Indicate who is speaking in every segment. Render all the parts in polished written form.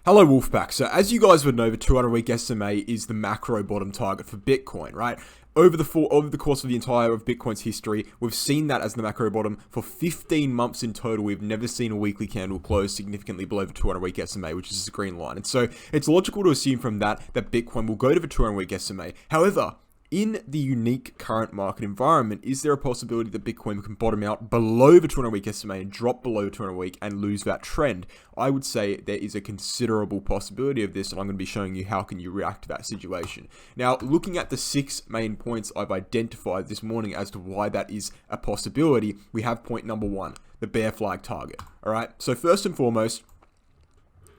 Speaker 1: Hello Wolfpack. So as you guys would know, the 200-week SMA is the macro bottom target for Bitcoin, right? Over the course of the entire of Bitcoin's history, we've seen that as the macro bottom for 15 months in total. We've never seen a weekly candle close significantly below the 200-week SMA, which is a green line. And so it's logical to assume from that Bitcoin will go to the 200-week SMA. However, in the unique current market environment, is there a possibility that Bitcoin can bottom out below the 200-week SMA and drop below the 200-week and lose that trend? I would say there is a considerable possibility of this, and I'm going to be showing you how can you react to that situation. Now, looking at the 6 main points I've identified this morning as to why that is a possibility, we have point number 1, the bear flag target. All right, so first and foremost,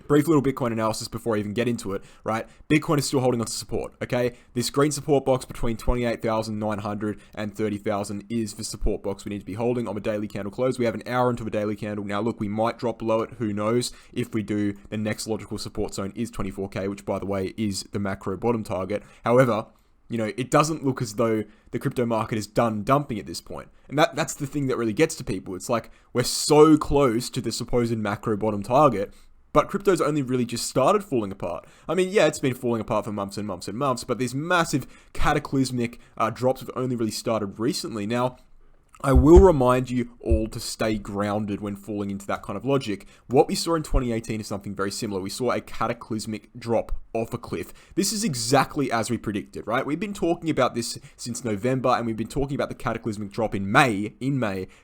Speaker 1: brief little Bitcoin analysis before I even get into it, right? Bitcoin is still holding on to support, okay? This green support box between 28,900 and 30,000 is the support box we need to be holding on a daily candle close. We have an hour into a daily candle. Now, look, we might drop below it. Who knows? If we do, the next logical support zone is 24K, which, by the way, is the macro bottom target. However, you know, it doesn't look as though the crypto market is done dumping at this point. And that's the thing that really gets to people. It's like we're so close to the supposed macro bottom target, but crypto's only really just started falling apart. I mean, yeah, it's been falling apart for months and months and months, but these massive cataclysmic drops have only really started recently. Now, I will remind you all to stay grounded when falling into that kind of logic. What we saw in 2018 is something very similar. We saw a cataclysmic drop off a cliff. This is exactly as we predicted, right? We've been talking about this since November, and we've been talking about the cataclysmic drop in May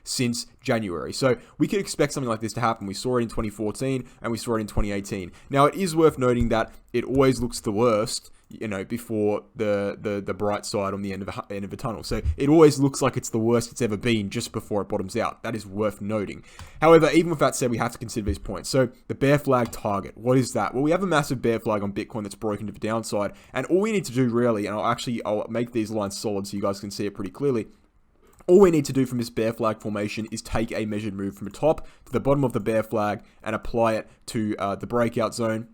Speaker 1: since January. So we could expect something like this to happen. We saw it in 2014 and we saw it in 2018. Now, it is worth noting that it always looks the worst, you know, before the bright side on the end of the tunnel. So it always looks like it's the worst it's ever been just before it bottoms out. That is worth noting. However, even with that said, we have to consider these points. So the bear flag target, what is that? Well, we have a massive bear flag on Bitcoin that's broken to the downside, and all we need to do really, and I'll make these lines solid so you guys can see it pretty clearly. All we need to do from this bear flag formation is take a measured move from the top to the bottom of the bear flag and apply it to the breakout zone.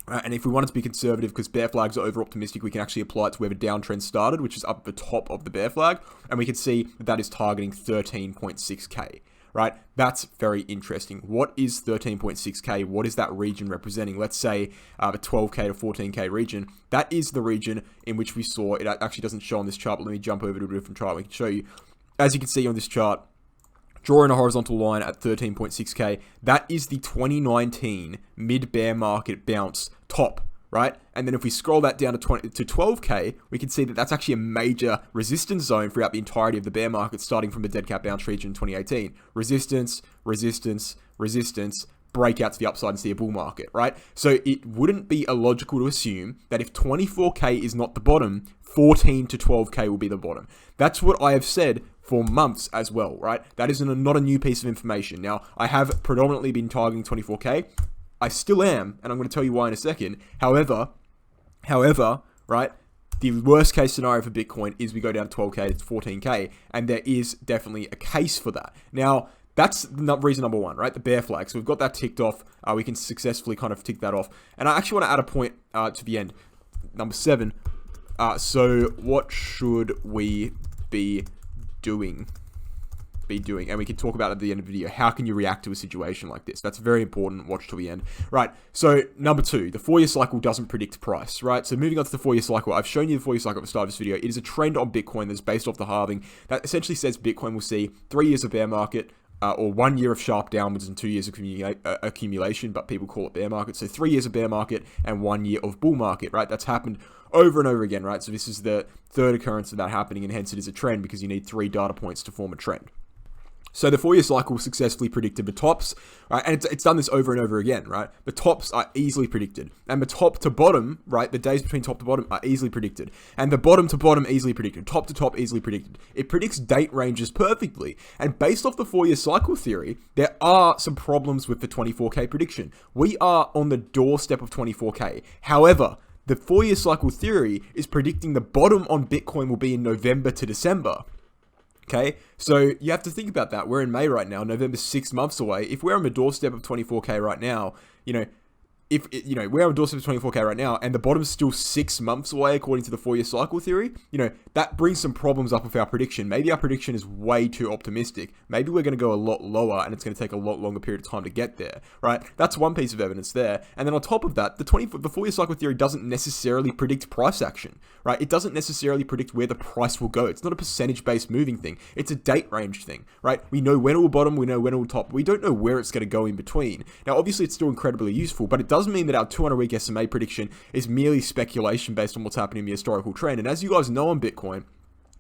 Speaker 1: And if we wanted to be conservative, because bear flags are over optimistic, we can actually apply it to where the downtrend started, which is up at the top of the bear flag. And we can see that is targeting 13.6K, right? That's very interesting. What is 13.6K? What is that region representing? Let's say the 12K to 14K region. That is the region in which we saw, it actually doesn't show on this chart, but let me jump over to a different chart. We can show you. As you can see on this chart, drawing a horizontal line at 13.6K, that is the 2019 mid-bear market bounce top, right? And then if we scroll that down to 12K, we can see that that's actually a major resistance zone throughout the entirety of the bear market, starting from the dead cat bounce region in 2018. Resistance, resistance, resistance, breakout to the upside and see a bull market, right? So it wouldn't be illogical to assume that if 24K is not the bottom, 14 to 12K will be the bottom. That's what I have said for months as well, right? That is not a new piece of information. Now, I have predominantly been targeting 24K. I still am, and I'm going to tell you why in a second. However, right, the worst case scenario for Bitcoin is we go down to 12K to 14K, and there is definitely a case for that. Now, that's reason number 1, right? The bear flag. So we've got that ticked off. We can successfully kind of tick that off. And I actually want to add a point to the end. Number 7. So what should we be doing? And we can talk about it at the end of the video. How can you react to a situation like this? That's very important. Watch till the end. Right. So number 2, the 4-year cycle doesn't predict price, right? So moving on to the 4-year cycle, I've shown you the 4-year cycle at the start of this video. It is a trend on Bitcoin that's based off the halving that essentially says Bitcoin will see 3 years of bear market, or 1 year of sharp downwards and 2 years of accumulation, but people call it bear market. So 3 years of bear market and 1 year of bull market, right? That's happened over and over again, right? So this is the third occurrence of that happening, and hence it is a trend because you need 3 data points to form a trend. So the 4-year cycle successfully predicted the tops, right? And it's done this over and over again, right? The tops are easily predicted. And the top to bottom, right? The days between top to bottom are easily predicted. And the bottom to bottom easily predicted. Top to top easily predicted. It predicts date ranges perfectly. And based off the 4-year cycle theory, there are some problems with the 24K prediction. We are on the doorstep of 24K. However, the 4-year cycle theory is predicting the bottom on Bitcoin will be in November to December. Okay, so you have to think about that. We're in May right now. November's 6 months away. If we're on the doorstep of 24K right now, you know, if it, we're on doorstep of 24K right now, and the bottom's still 6 months away according to the 4-year cycle theory, that brings some problems up with our prediction. Maybe our prediction is way too optimistic. Maybe we're going to go a lot lower, and it's going to take a lot longer period of time to get there, right? That's one piece of evidence there. And then on top of that, the 4-year cycle theory doesn't necessarily predict price action, right? It doesn't necessarily predict where the price will go. It's not a percentage-based moving thing. It's a date range thing, right? We know when it will bottom, we know when it will top. We don't know where it's going to go in between. Now, obviously, it's still incredibly useful, but it does mean that our 200-week SMA prediction is merely speculation based on what's happening in the historical trend. And as you guys know on Bitcoin,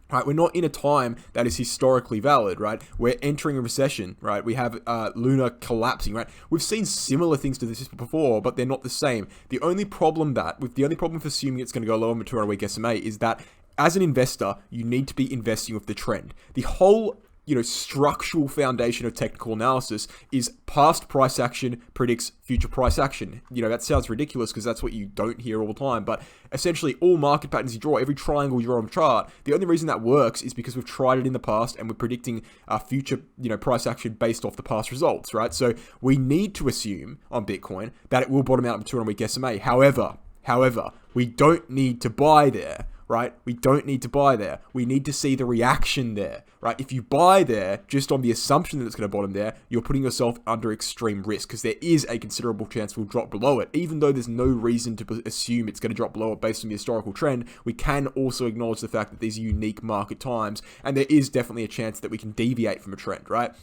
Speaker 1: right, we're not in a time that is historically valid, right? We're entering a recession, right? We have Luna collapsing, right? We've seen similar things to this before, but they're not the same. The only problem with assuming it's going to go lower on the 200-week SMA is that as an investor, you need to be investing with the trend. The whole structural foundation of technical analysis is past price action predicts future price action. That sounds ridiculous because that's what you don't hear all the time, but essentially all market patterns you draw, every triangle you draw on the chart, the only reason that works is because we've tried it in the past and we're predicting future, price action based off the past results, right? So we need to assume on Bitcoin that it will bottom out of 200-week SMA. However, we don't need to buy there, right? We don't need to buy there. We need to see the reaction there, right? If you buy there just on the assumption that it's going to bottom there, you're putting yourself under extreme risk because there is a considerable chance we'll drop below it. Even though there's no reason to assume it's going to drop below it based on the historical trend, we can also acknowledge the fact that these are unique market times and there is definitely a chance that we can deviate from a trend, right?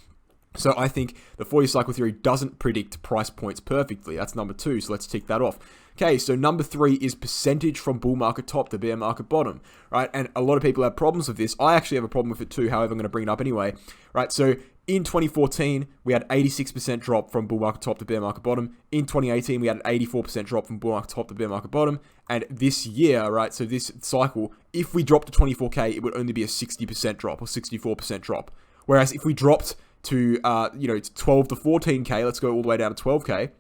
Speaker 1: So I think the 4-year cycle theory doesn't predict price points perfectly. That's number 2, so let's tick that off. Okay, so number 3 is percentage from bull market top to bear market bottom, right? And a lot of people have problems with this. I actually have a problem with it too, however, I'm going to bring it up anyway, right? So in 2014, we had 86% drop from bull market top to bear market bottom. In 2018, we had an 84% drop from bull market top to bear market bottom. And this year, right, so this cycle, if we dropped to 24K, it would only be a 60% drop or 64% drop. Whereas if we dropped to 12 to 14K, let's go all the way down to 12K,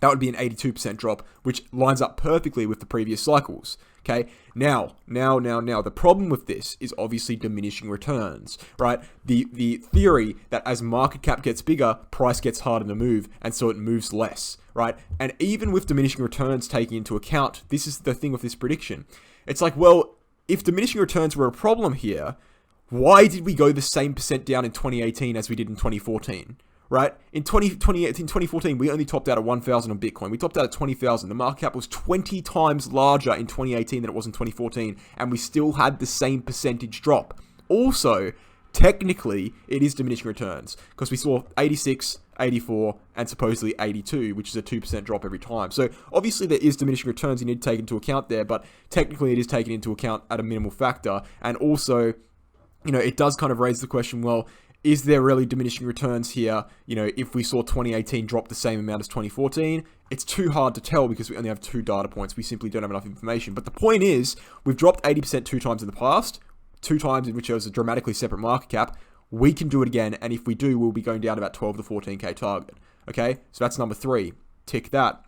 Speaker 1: that would be an 82% drop, which lines up perfectly with the previous cycles. Okay, now, the problem with this is obviously diminishing returns, right? The theory that as market cap gets bigger, price gets harder to move, and so it moves less, right? And even with diminishing returns taken into account, this is the thing with this prediction. It's like, well, if diminishing returns were a problem here, why did we go the same percent down in 2018 as we did in 2014? Right? In 2014, we only topped out at 1,000 on Bitcoin. We topped out at 20,000. The market cap was 20 times larger in 2018 than it was in 2014, and we still had the same percentage drop. Also, technically, it is diminishing returns because we saw 86, 84, and supposedly 82, which is a 2% drop every time. So obviously there is diminishing returns you need to take into account there, but technically it is taken into account at a minimal factor. And also, it does kind of raise the question, well, is there really diminishing returns here? If we saw 2018 drop the same amount as 2014, it's too hard to tell because we only have 2 data points. We simply don't have enough information. But the point is, we've dropped 80% 2 times in the past, 2 times in which there was a dramatically separate market cap. We can do it again, and if we do, we'll be going down to about 12 to 14K target. Okay, so that's number 3. Tick that.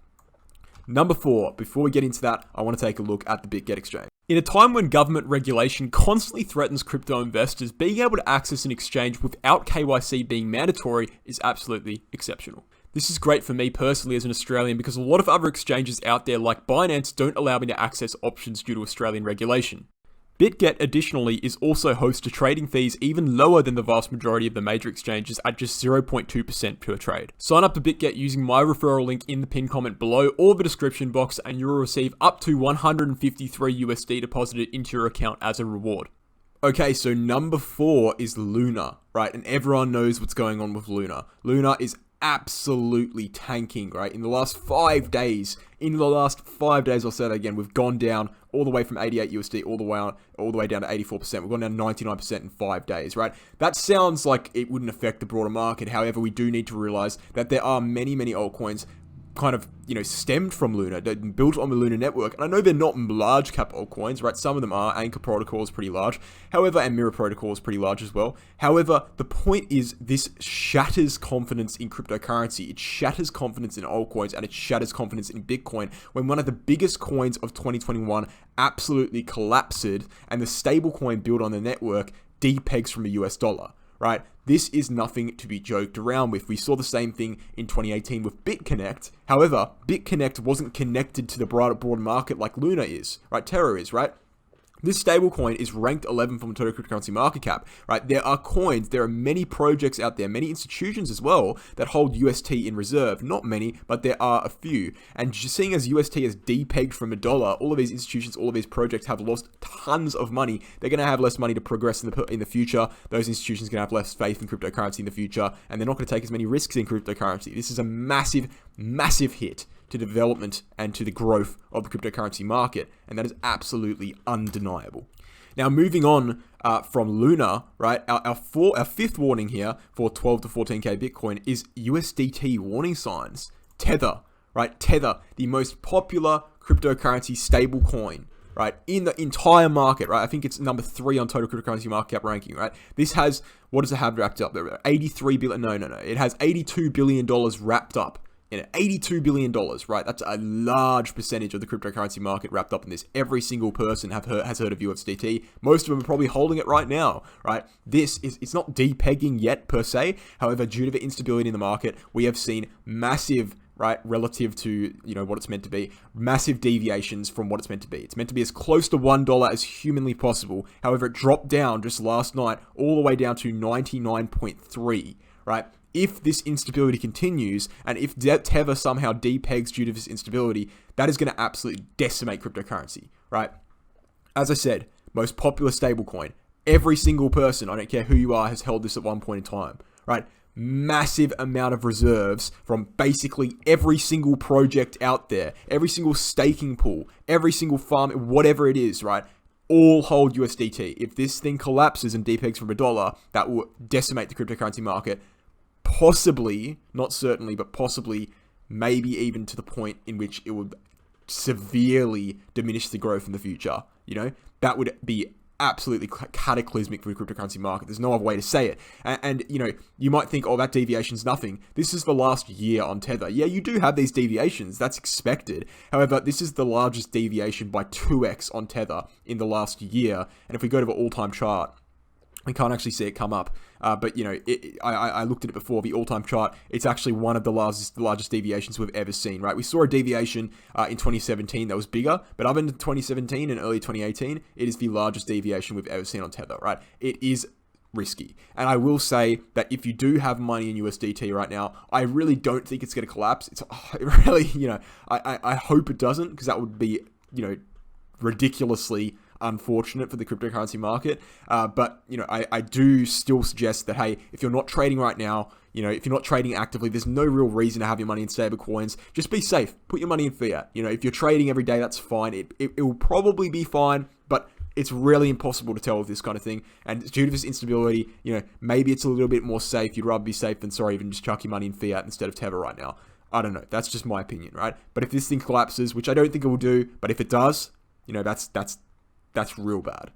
Speaker 1: Number 4, before we get into that, I want to take a look at the BitGet Exchange. In a time when government regulation constantly threatens crypto investors, being able to access an exchange without KYC being mandatory is absolutely exceptional. This is great for me personally as an Australian because a lot of other exchanges out there like Binance don't allow me to access options due to Australian regulation. BitGet additionally is also host to trading fees even lower than the vast majority of the major exchanges at just 0.2% per trade. Sign up to BitGet using my referral link in the pinned comment below or the description box and you will receive up to 153 USD deposited into your account as a reward. Okay, so number 4 is Luna, right? And everyone knows what's going on with Luna. Luna is absolutely tanking, right? In the last 5 days, I'll say that again, we've gone down all the way from 88 USD all the way down to 84%. We've gone down 99% in 5 days, right? That sounds like it wouldn't affect the broader market. However, we do need to realize that there are many altcoins kind of, stemmed from Luna, built on the Luna network. And I know they're not large cap altcoins, right? Some of them are. Anchor Protocol is pretty large. However, and Mirror Protocol is pretty large as well. However, the point is this shatters confidence in cryptocurrency. It shatters confidence in altcoins and it shatters confidence in Bitcoin when one of the biggest coins of 2021 absolutely collapsed and the stable coin built on the network depegs from the US dollar. right? This is nothing to be joked around with. We saw the same thing in 2018 with BitConnect. However, BitConnect wasn't connected to the broader market like Luna is, right? Terra is, right? This stablecoin is ranked 11 from total cryptocurrency market cap, right? There are coins, there are many projects out there, many institutions as well that hold UST in reserve. Not many, but there are a few. And just seeing as UST is depegged from $1, all of these institutions, all of these projects have lost tons of money. They're going to have less money to progress in the future. Those institutions are going to have less faith in cryptocurrency in the future, and they're not going to take as many risks in cryptocurrency. This is a massive, massive hit to development and to the growth of the cryptocurrency market, and that is absolutely undeniable. Now, moving on from Luna, right, our fifth warning here for 12 to 14k Bitcoin is USDT warning signs. Tether, right? Tether, the most popular cryptocurrency stable coin, right, in the entire market, right? I think it's number 3 on total cryptocurrency market cap ranking, right? This has, what does it have wrapped up there? 83 billion, no. It has $82 billion wrapped up. $82 billion, right? That's a large percentage of the cryptocurrency market wrapped up in this. Every single person has heard of USDT. Most of them are probably holding it right now, right? It's not depegging yet per se. However, due to the instability in the market, we have seen massive, right, relative to, what it's meant to be, massive deviations from what it's meant to be. It's meant to be as close to $1 as humanly possible. However, it dropped down just last night all the way down to 99.3, right? If this instability continues, and if Tether somehow depegs due to this instability, that is going to absolutely decimate cryptocurrency, right? As I said, most popular stablecoin. Every single person, I don't care who you are, has held this at one point in time, right? Massive amount of reserves from basically every single project out there, every single staking pool, every single farm, whatever it is, right? All hold USDT. If this thing collapses and depegs from $1, that will decimate the cryptocurrency market. Possibly, not certainly, but possibly, maybe even to the point in which it would severely diminish the growth in the future. That would be absolutely cataclysmic for the cryptocurrency market. There's no other way to say it. And you might think, oh, that deviation's nothing. This is the last year on Tether. Yeah, you do have these deviations. That's expected. However, this is the largest deviation by 2x on Tether in the last year. And if we go to the all-time chart, we can't actually see it come up, but I looked at it before, the all-time chart. It's actually one of the largest deviations we've ever seen, right? We saw a deviation in 2017 that was bigger, but other than 2017 and early 2018, it is the largest deviation we've ever seen on Tether, right? It is risky. And I will say that if you do have money in USDT right now, I really don't think it's going to collapse. It really, I hope it doesn't, because that would be, ridiculously unfortunate for the cryptocurrency market. But I do still suggest that, hey, if you're not trading right now, if you're not trading actively, there's no real reason to have your money in stable coins. Just be safe. Put your money in fiat. If you're trading every day, that's fine. It will probably be fine, but it's really impossible to tell with this kind of thing. And due to this instability, maybe it's a little bit more safe. You'd rather be safe than sorry, even just chuck your money in fiat instead of Tether right now. I don't know. That's just my opinion, right? But if this thing collapses, which I don't think it will do, but if it does, that's real bad.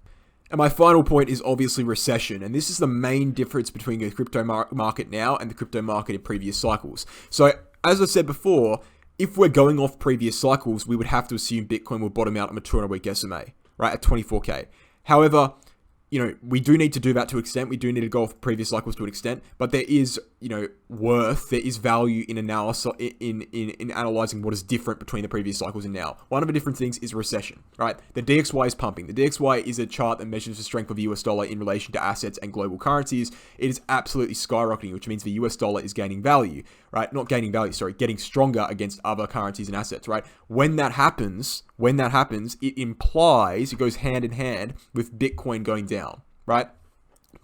Speaker 1: And my final point is obviously recession. And this is the main difference between the crypto market now and the crypto market in previous cycles. So as I said before, if we're going off previous cycles, we would have to assume Bitcoin will bottom out on a 200-week SMA, right, at 24K. However, we do need to do that to an extent. We do need to go off previous cycles to an extent, but there is, there is value in analysis, in analyzing what is different between the previous cycles and now. One of the different things is recession, right? The DXY is pumping. The DXY is a chart that measures the strength of the US dollar in relation to assets and global currencies. It is absolutely skyrocketing, which means the US dollar is gaining value, right? Not gaining value, sorry, getting stronger against other currencies and assets, right? When that happens, it implies, it goes hand in hand with Bitcoin going down, right?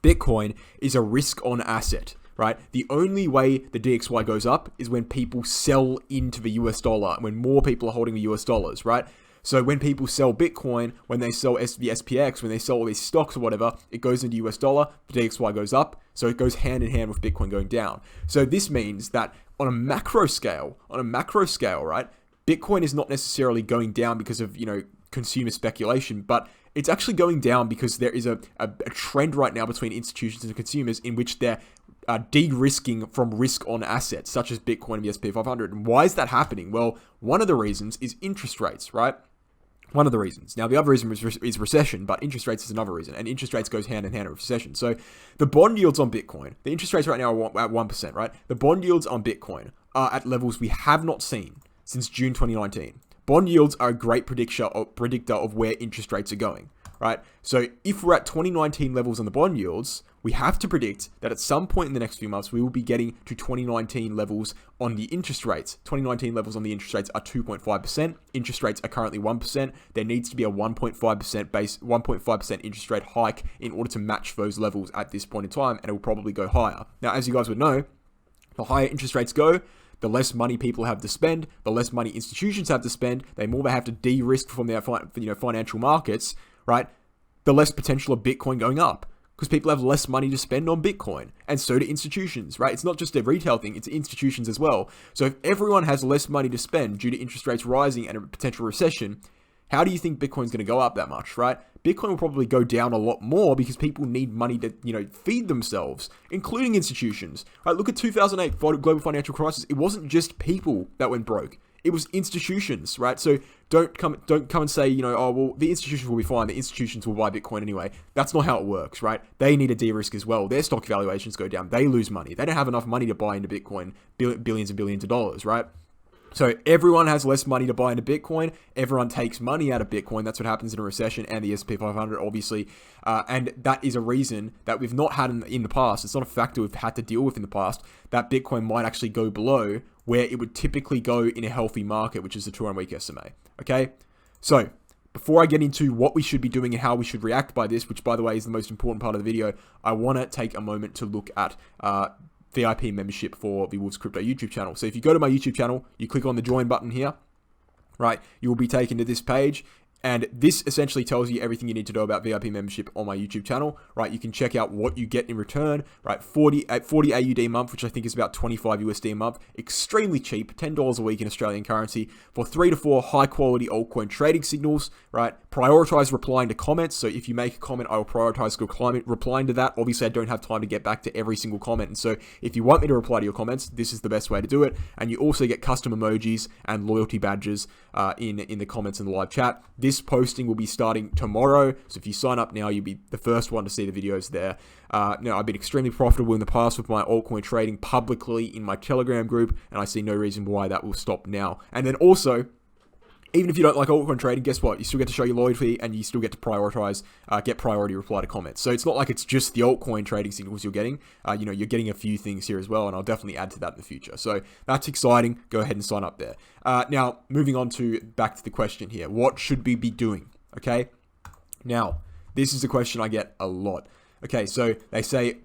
Speaker 1: Bitcoin is a risk-on asset, right? The only way the DXY goes up is when people sell into the US dollar, when more people are holding the US dollars, right? So when people sell Bitcoin, when they sell the SPX, when they sell all these stocks or whatever, it goes into US dollar, the DXY goes up, so it goes hand in hand with Bitcoin going down. So this means that on a macro scale, right, Bitcoin is not necessarily going down because of, consumer speculation, but it's actually going down because there is a trend right now between institutions and consumers in which they're de-risking from risk-on assets, such as Bitcoin and the S&P 500. And why is that happening? Well, one of the reasons is interest rates, right? One of the reasons. Now, the other reason is recession, but interest rates is another reason, and interest rates goes hand in hand with recession. So the bond yields on Bitcoin, the interest rates right now are at 1%, right? The bond yields on Bitcoin are at levels we have not seen since June 2019. Bond yields are a great predictor of where interest rates are going, right? So if we're at 2019 levels on the bond yields, we have to predict that at some point in the next few months, we will be getting to 2019 levels on the interest rates. 2019 levels on the interest rates are 2.5%. Interest rates are currently 1%. There needs to be a 1.5% interest rate hike in order to match those levels at this point in time, and it will probably go higher. Now, as you guys would know, the higher interest rates go, the less money people have to spend, the less money institutions have to spend, the more they have to de-risk from their financial markets, right? The less potential of Bitcoin going up, because people have less money to spend on Bitcoin, and so do institutions, right? It's not just a retail thing, it's institutions as well. So if everyone has less money to spend due to interest rates rising and a potential recession, how do you think Bitcoin's going to go up that much, right? Bitcoin will probably go down a lot more because people need money to, feed themselves, including institutions. Right? Look at 2008 global financial crisis. It wasn't just people that went broke. It was institutions, right? So don't come and say, oh, well, the institutions will be fine. The institutions will buy Bitcoin anyway. That's not how it works, right? They need a de-risk as well. Their stock valuations go down. They lose money. They don't have enough money to buy into Bitcoin, billions and billions of dollars, right? So everyone has less money to buy into Bitcoin. Everyone takes money out of Bitcoin. That's what happens in a recession, and the S&P 500, obviously. And that is a reason that we've not had in the past. It's not a factor we've had to deal with in the past, that Bitcoin might actually go below where it would typically go in a healthy market, which is the 200-week SMA. Okay? So before I get into what we should be doing and how we should react by this, which, by the way, is the most important part of the video, I want to take a moment to look at V.I.P membership for the Wolves Crypto YouTube channel. So if you go to my YouTube channel, you click on the join button here, right? You will be taken to this page, and this essentially tells you everything you need to know about VIP membership on my YouTube channel, right? You can check out what you get in return, right? 40 AUD a month, which I think is about 25 USD a month. Extremely cheap, $10 a week in Australian currency for 3 to 4 high quality altcoin trading signals, right? Prioritize replying to comments. So if you make a comment, I will prioritize replying to that. Obviously, I don't have time to get back to every single comment. And so if you want me to reply to your comments, this is the best way to do it. And you also get custom emojis and loyalty badges in the comments in the live chat. This posting will be starting tomorrow, so if you sign up now, you'll be the first one to see the videos there. Now, I've been extremely profitable in the past with my altcoin trading publicly in my Telegram group, and I see no reason why that will stop now. And then also, even if you don't like altcoin trading, guess what? You still get to show your loyalty, and you still get to prioritize, get priority reply to comments. So it's not like it's just the altcoin trading signals you're getting. You're getting a few things here as well, and I'll definitely add to that in the future. So that's exciting. Go ahead and sign up there. Now, moving on back to the question here. What should we be doing? Okay. Now, this is a question I get a lot. Okay, so they say,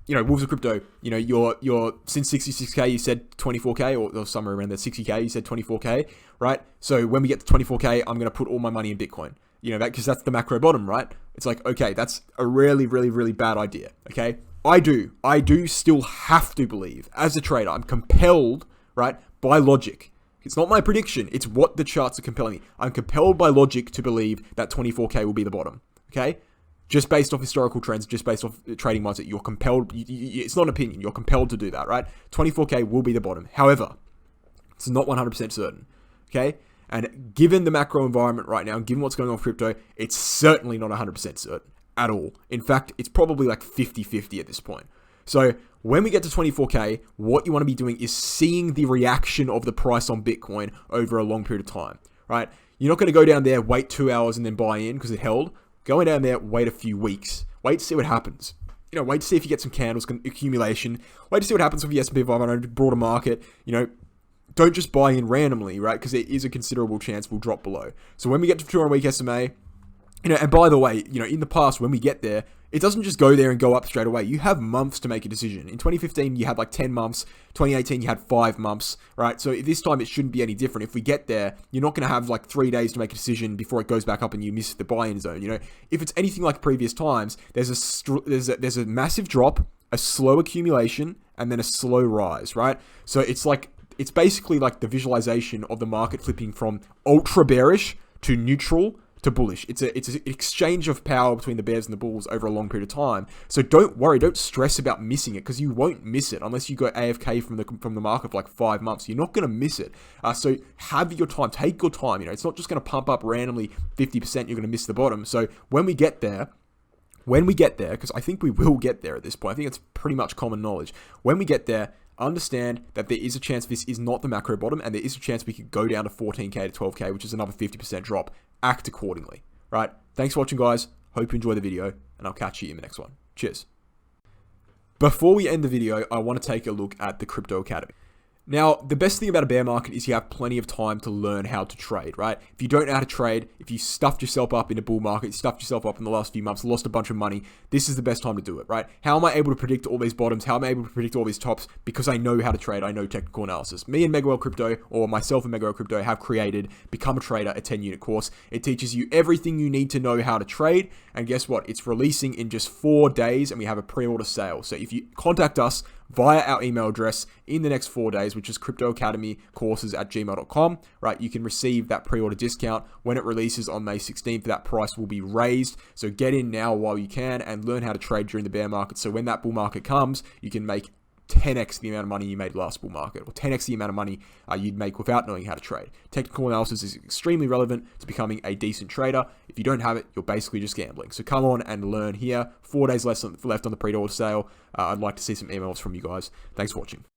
Speaker 1: Wolves of Crypto, you're since 66K, you said 24K, or somewhere around there, 60K, you said 24K, right? So when we get to 24K, I'm going to put all my money in Bitcoin. Because that's the macro bottom, right? It's like, okay, that's a really, really, really bad idea, okay? I do still have to believe, as a trader, I'm compelled, right, by logic. It's not my prediction, it's what the charts are compelling me. I'm compelled by logic to believe that 24K will be the bottom, okay? Just based off historical trends, just based off trading mindset, you're compelled, it's not an opinion, you're compelled to do that, right? 24K will be the bottom. However, it's not 100% certain, okay? And given the macro environment right now, given what's going on with crypto, it's certainly not 100% certain at all. In fact, it's probably like 50-50 at this point. So when we get to 24K, what you want to be doing is seeing the reaction of the price on Bitcoin over a long period of time, right? You're not going to go down there, wait 2 hours and then buy in because it held. Going down there, wait a few weeks. Wait to see what happens. Wait to see if you get some candles, accumulation. Wait to see what happens with the S&P 500, broader market. Don't just buy in randomly, right? Because there is a considerable chance we'll drop below. So when we get to 200-week SMA, and by the way, in the past, when we get there, it doesn't just go there and go up straight away. You have months to make a decision. In 2015, you had like 10 months. 2018, you had 5 months, right? So this time, it shouldn't be any different. If we get there, you're not going to have like 3 days to make a decision before it goes back up and you miss the buy-in zone. If it's anything like previous times, there's a massive drop, a slow accumulation, and then a slow rise, right? So it's basically like the visualization of the market flipping from ultra bearish to neutral to bullish. It's an exchange of power between the bears and the bulls over a long period of time. So don't worry, don't stress about missing it, because you won't miss it unless you go AFK from the market for like 5 months. You're not going to miss it. So have your time, take your time. It's not just going to pump up randomly 50%. You're going to miss the bottom. So when we get there, because I think we will get there at this point, I think it's pretty much common knowledge. When we get there, understand that there is a chance this is not the macro bottom, and there is a chance we could go down to 14k to 12k, which is another 50% drop. Act accordingly, right? Thanks for watching, guys. Hope you enjoyed the video, and I'll catch you in the next one. Cheers. Before we end the video, I want to take a look at the Crypto Academy. Now, the best thing about a bear market is you have plenty of time to learn how to trade, right? If you don't know how to trade, if you stuffed yourself up in a bull market, you stuffed yourself up in the last few months, lost a bunch of money, this is the best time to do it, right? How am I able to predict all these bottoms? How am I able to predict all these tops? Because I know how to trade. I know technical analysis. Me and Mega Well Crypto, or myself and Mega Well Crypto, have created Become a Trader, a 10-unit course. It teaches you everything you need to know how to trade. And guess what? It's releasing in just 4 days, and we have a pre-order sale. So if you contact us via our email address in the next 4 days, which is cryptoacademycourses@gmail.com, right? You can receive that pre-order discount. When it releases on May 16th, that price will be raised. So get in now while you can and learn how to trade during the bear market. So when that bull market comes, you can make 10x the amount of money you made last bull market, or 10x the amount of money you'd make without knowing how to trade. Technical analysis is extremely relevant to becoming a decent trader. If you don't have it, you're basically just gambling. So come on and learn here. 4 days left on the pre-order sale. I'd like to see some emails from you guys. Thanks for watching.